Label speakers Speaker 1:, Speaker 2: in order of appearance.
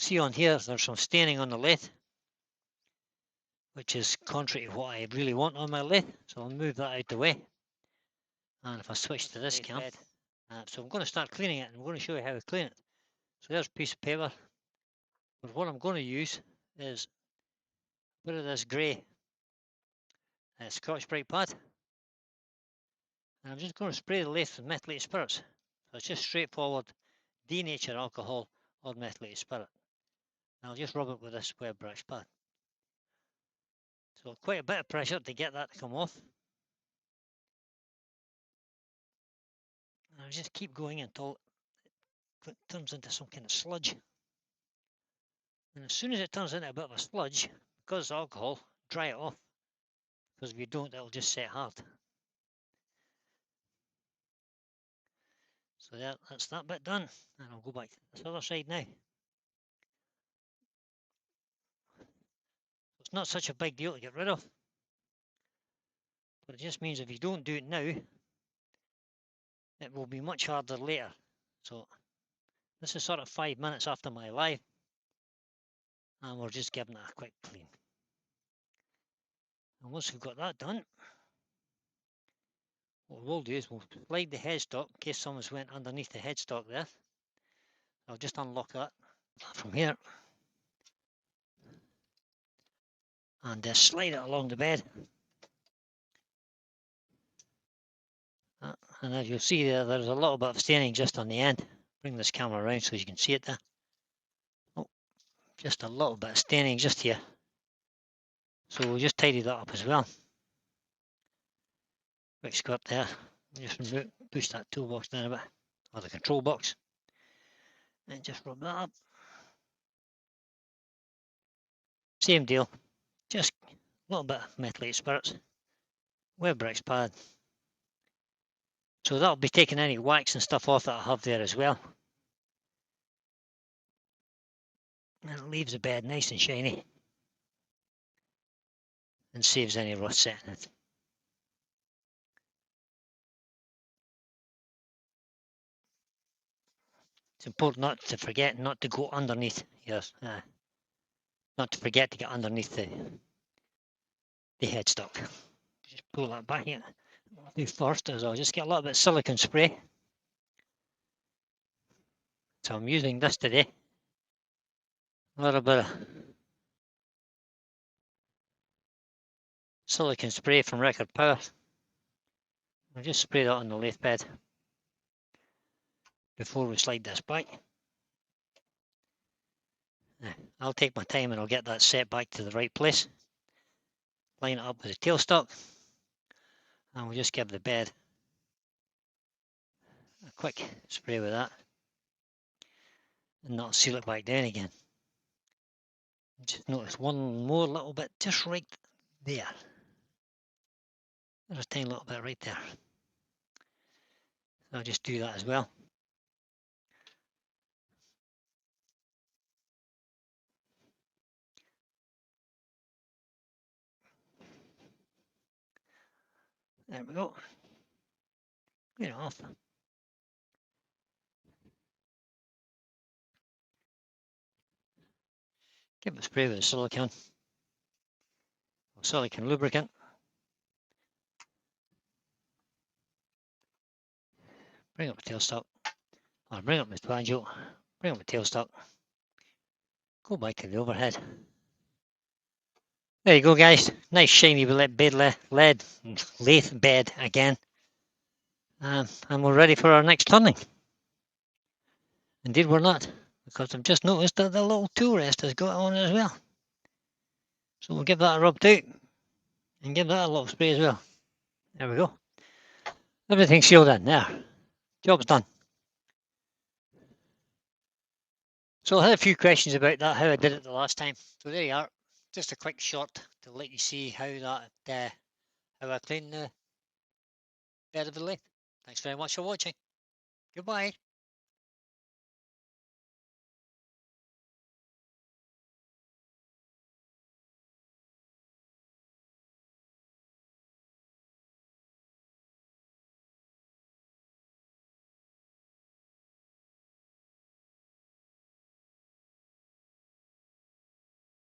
Speaker 1: see on here there's some staining on the lathe, which is contrary to what I really want on my lathe, so I'll move that out the way. And if I switch to this cam, so I'm going to start cleaning it, and I'm going to show you how to clean it. So there's a piece of paper, but what I'm going to use is a bit of this grey Scotch-Brite pad, and I'm just going to spray the lathe with methylated spirits. So it's just straightforward denature alcohol or methylated spirit. And I'll just rub it with this web brush pad. So quite a bit of pressure to get that to come off. And I'll just keep going until it turns into some kind of sludge. And as soon as it turns into a bit of a sludge, because it's alcohol, dry it off. Because if you don't, it'll just set hard. So that's that bit done. And I'll go back to this other side now. It's not such a big deal to get rid of. But it just means if you don't do it now, it will be much harder later. So this is sort of 5 minutes after my live, and we're just giving it a quick clean. And once we've got that done, what we'll do is we'll slide the headstock in case someone's went underneath the headstock there. I'll just unlock that from here and slide it along the bed. And as you'll see there's a little bit of staining just on the end. Bring this camera around so you can see it there. Oh, just a little bit of staining just here. So we'll just tidy that up as well. Quick squirt there. Just push that toolbox down a bit, or the control box, and just rub that up. Same deal, just a little bit of methylated spirits, web bricks pad. So that'll be taking any wax and stuff off that I have there as well. And it leaves the bed nice and shiny and saves any rust setting it. It's important not to forget not to go underneath. Yes, not to forget to get underneath the headstock. Just pull that back in. What I'll do first is I'll just get a little bit of silicone spray. So I'm using this today. A little bit of silicone spray from Record Power. I'll just spray that on the lathe bed before we slide this back. I'll take my time and I'll get that set back to the right place. Line it up with the tailstock, and we'll just give the bed a quick spray with that, and that'll seal it back down again. Just notice one more little bit just right there. There's a tiny little bit right there. I'll just do that as well. There we go. Clean it off. Give it a spray with the silicone lubricant. Bring up the tailstock, or bring up the banjo, bring up the tailstock, go back to the overhead. There you go, guys. Nice shiny lathe bed again. And we're ready for our next turning. Indeed we're not, because I've just noticed that the little tool rest has got on it as well. So we'll give that a rub too, and give that a little spray as well. There we go. Everything's sealed in there. Job's done. So I had a few questions about that, how I did it the last time. So there you are. Just a quick shot to let you see how that how I clean the bed of the lathe. Thanks very much for watching. Goodbye.